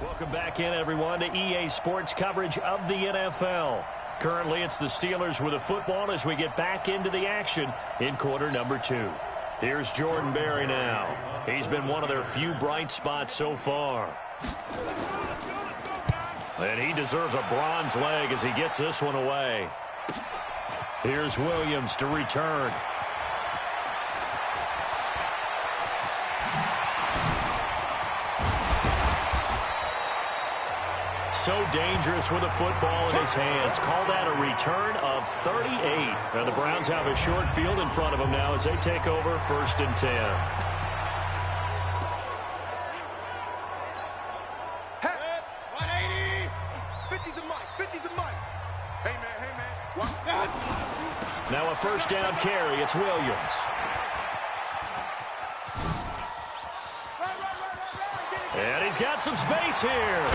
Welcome back in, everyone, to EA Sports coverage of the NFL. Currently, it's the Steelers with the football as we get back into the action in quarter number 2. Here's Jordan Berry now. He's been one of their few bright spots so far. And he deserves a bronze leg as he gets this one away. Here's Williams to return. So dangerous with a football in his hands. Call that a return of 38. And the Browns have a short field in front of them now as they take over 1st and 10. Hey, 180. 50's the mic. 50's the mic. Hey, man. Now a first down carry. It's Williams. And he's got some space here.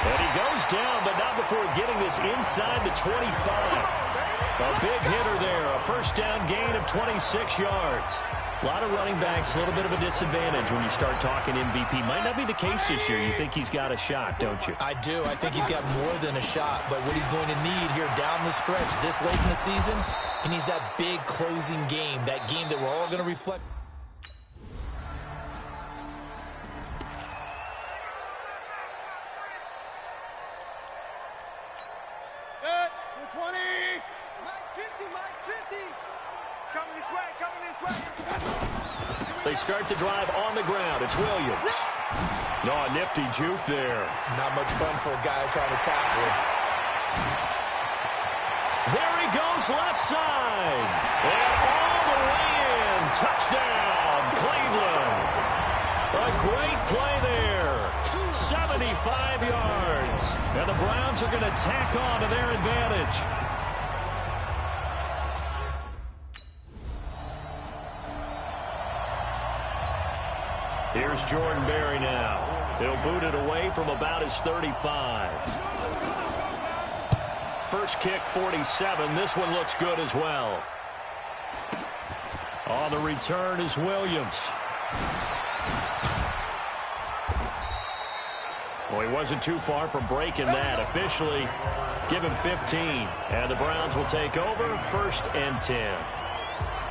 And he goes down, but not before getting this inside the 25. A big hitter there. A first down gain of 26 yards. A lot of running backs, a little bit of a disadvantage when you start talking MVP. Might not be the case this year. You think he's got a shot, don't you? I do. I think he's got more than a shot. But what he's going to need here down the stretch this late in the season, he needs that big closing game, that game that we're all going to reflect. They start the drive on the ground. It's Williams. Oh, a nifty juke there. Not much fun for a guy trying to tackle him. There he goes, left side. And all the way in. Touchdown, Cleveland. A great play there. 75 yards. And the Browns are going to tack on to their advantage. Here's Jordan Berry now. He'll boot it away from about his 35. First kick, 47. This one looks good as well. On the return is Williams. Well, he wasn't too far from breaking that. Officially, give him 15. And the Browns will take over 1st and 10.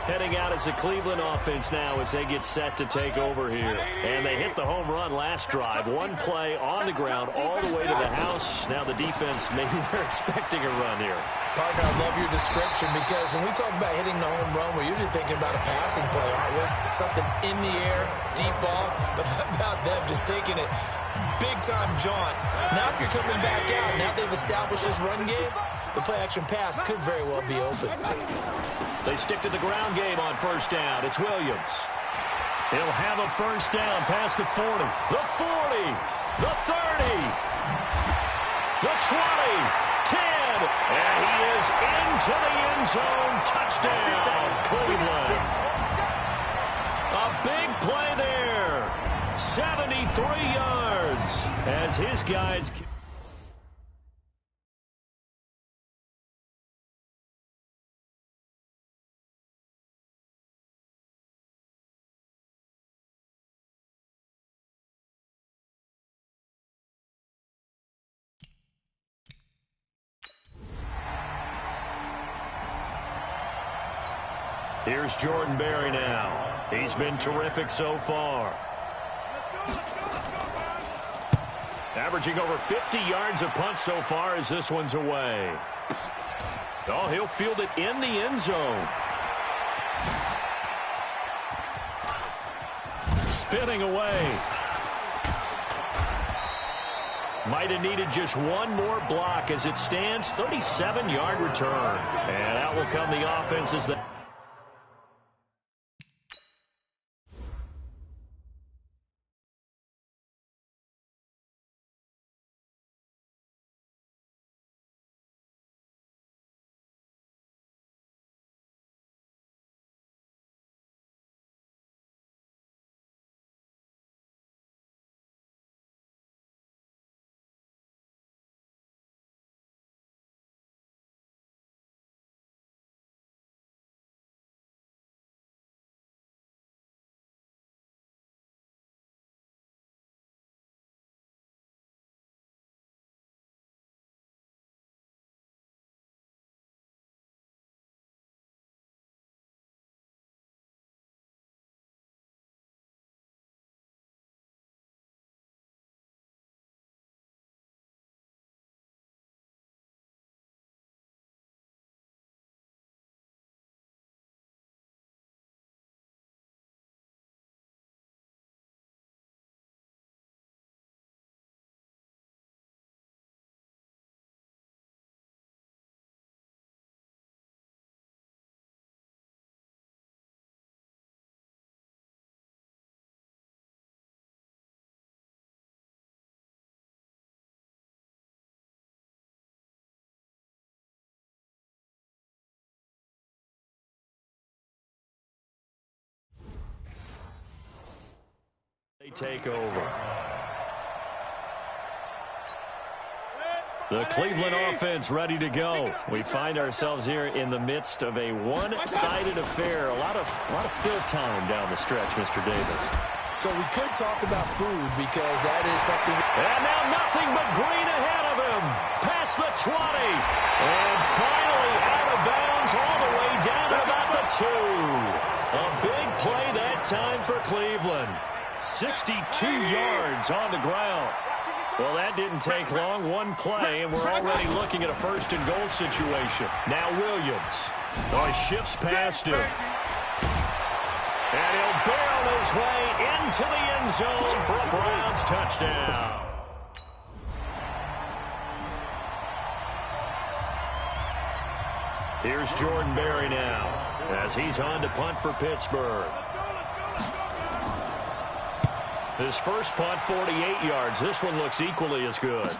Heading out as the Cleveland offense now as they get set to take over here. And they hit the home run last drive. One play on the ground all the way to the house. Now the defense, maybe they're expecting a run here. Parker, I love your description because when we talk about hitting the home run, we're usually thinking about a passing play, aren't we? Something in the air, deep ball. But how about them just taking it big-time jaunt? Now if you're coming back out, now they've established this run game, the play-action pass could very well be open. They stick to the ground game on first down. It's Williams. He'll have a first down past the 40, the 40, the 30, the 20, 10, and he is into the end zone. Touchdown, Cleveland. A big play there. 73 yards as his guys... Here's Jordan Berry now. He's been terrific so far. Averaging over 50 yards a punt so far as this one's away. Oh, he'll field it in the end zone. Spinning away. Might have needed just one more block as it stands. 37-yard return. And out will come the offense as that. They take over. The Cleveland offense ready to go. We find ourselves here in the midst of a one-sided affair. A lot of fill time down the stretch, Mr. Davis. So we could talk about food because that is something. And now nothing but green ahead of him. Past the 20. And finally out of bounds all the way down to about the 2. A big play that time for Cleveland. 62 yards on the ground. Well, that didn't take long. One play, and we're already looking at a first-and-goal situation. Now Williams. Oh, he shifts past him. And he'll barrel his way into the end zone for a Browns touchdown. Here's Jordan Berry now as he's on to punt for Pittsburgh. His first punt, 48 yards. This one looks equally as good.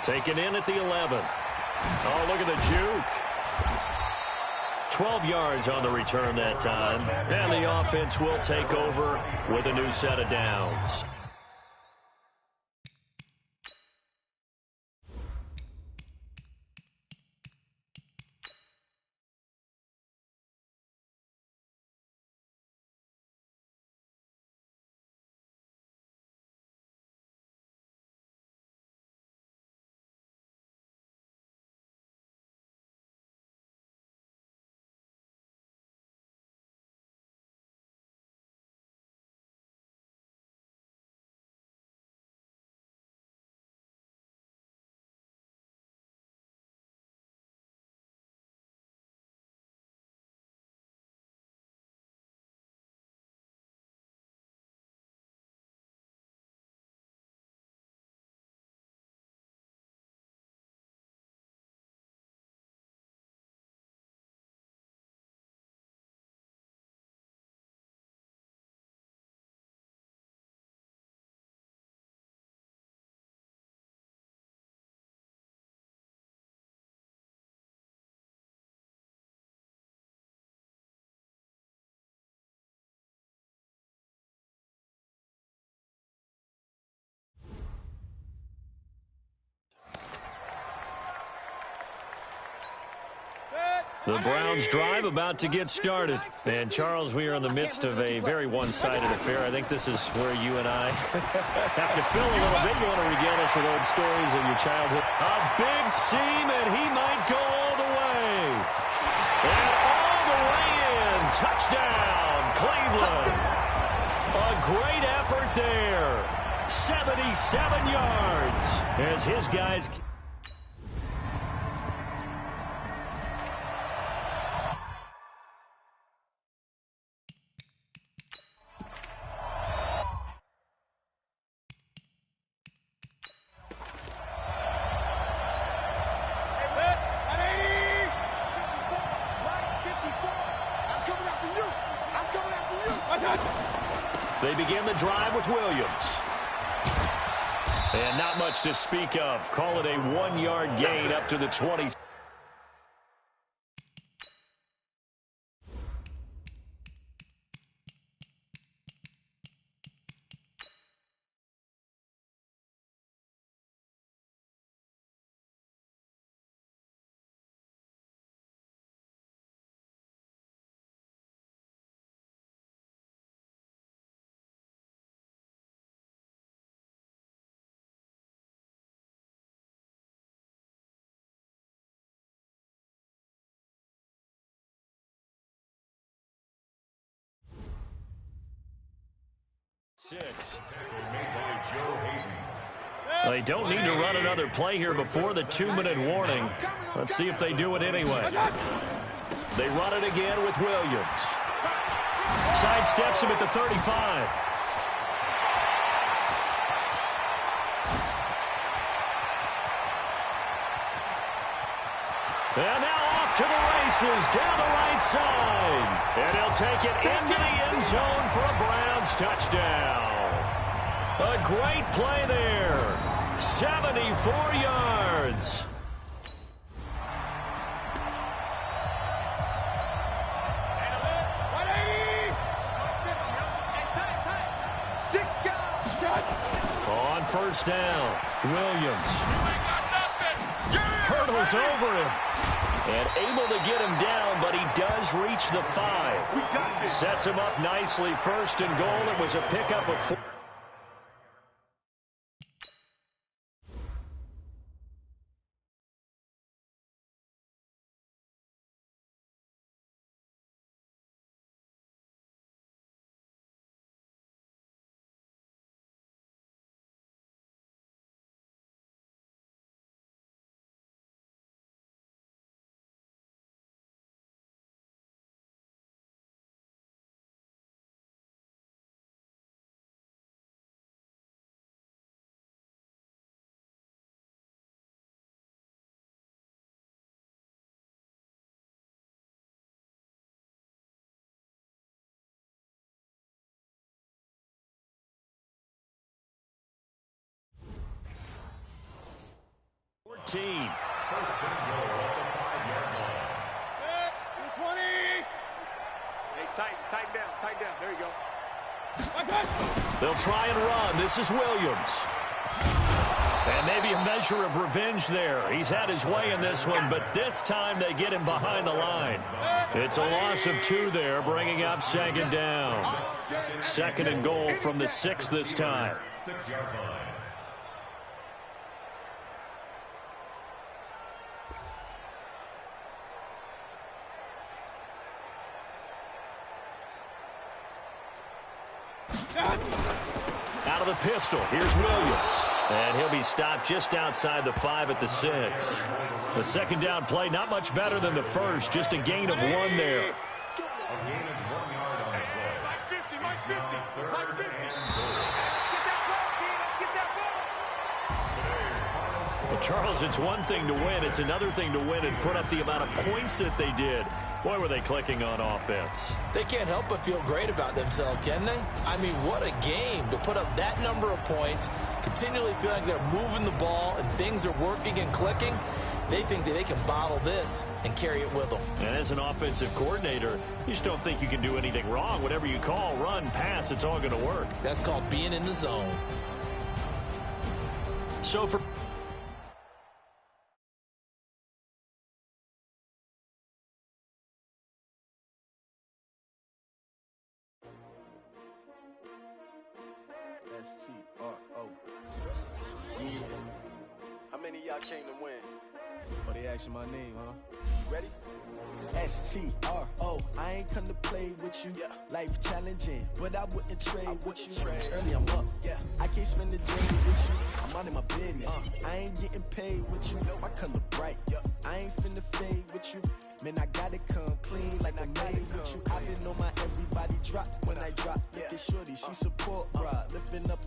Taken in at the 11. Oh, look at the juke. 12 yards on the return that time. And the offense will take over with a new set of downs. The Browns drive about to get started. And, Charles, we are in the midst of a very one-sided affair. I think this is where you and I have to fill a little bit. You want to regale us with old stories of your childhood. A big seam, and he might go all the way. And all the way in. Touchdown, Cleveland. A great effort there. 77 yards as his guys... They begin the drive with Williams. And not much to speak of. Call it a 1-yard gain up to the 20. They don't need to run another play here before the 2-minute warning. Let's see if they do it anyway. They run it again with Williams. Sidesteps him at the 35. And now off to the races down the right side. And he'll take it into the end zone for a Browns touchdown. A great play there. 74 yards. On first down, Williams hurdles over him. And able to get him down, but he does reach the 5. Sets him up nicely. First and goal. It was a pickup of 4. Team. Hey, tighten down. There you go. They'll try and run. This is Williams. And maybe a measure of revenge there. He's had his way in this one, but this time they get him behind the line. It's a loss of 2 there, bringing up second down. Second and goal from the 6 this time. 6-yard line. Out of the pistol, here's Williams. And he'll be stopped just outside the 5 at the 6. The second down play, not much better than the first, just a gain of 1 there. A gain of 1 yard on the play. Mike 50. Mike 50. Get that ball. Well, Charles, it's one thing to win. It's another thing to win and put up the amount of points that they did. Boy, were they clicking on offense. They can't help but feel great about themselves, can they? I mean, what a game to put up that number of points, continually feel like they're moving the ball and things are working and clicking. They think that they can bottle this and carry it with them. And as an offensive coordinator, you just don't think you can do anything wrong. Whatever you call, run, pass, it's all going to work. That's called being in the zone. So for many of y'all came to win? Oh, they asking my name, huh? You ready? S-T-R-O, I ain't come to play with you. Yeah. Life challenging, but I wouldn't trade with you. trade. Early I'm up, Yeah. I can't spend the day with you. I'm out of my business. I ain't getting paid with you. My color bright. I ain't finna fade with you. Man, I gotta come clean like I made with you. I've been on my everybody drop when I drop. Look at shorty, she support ride. Lifting up,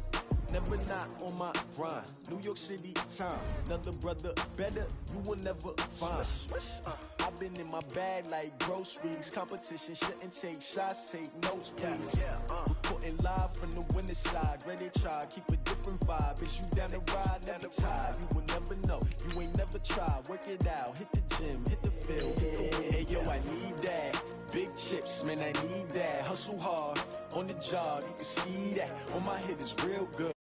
never not on my grind. New York City time, another brother better, you will never find. I've been in my bag like groceries. Competition shouldn't take shots, take notes, please. Reporting live from the winning side. Ready to try, keep a different vibe. Is you down the ride, never tired. You will never know, you ain't never tried. Work it out, hit the gym, hit the field. Hey yo, I need that. Big chips, man, I need that. Hustle hard on the job, you can see that. On my head is real good.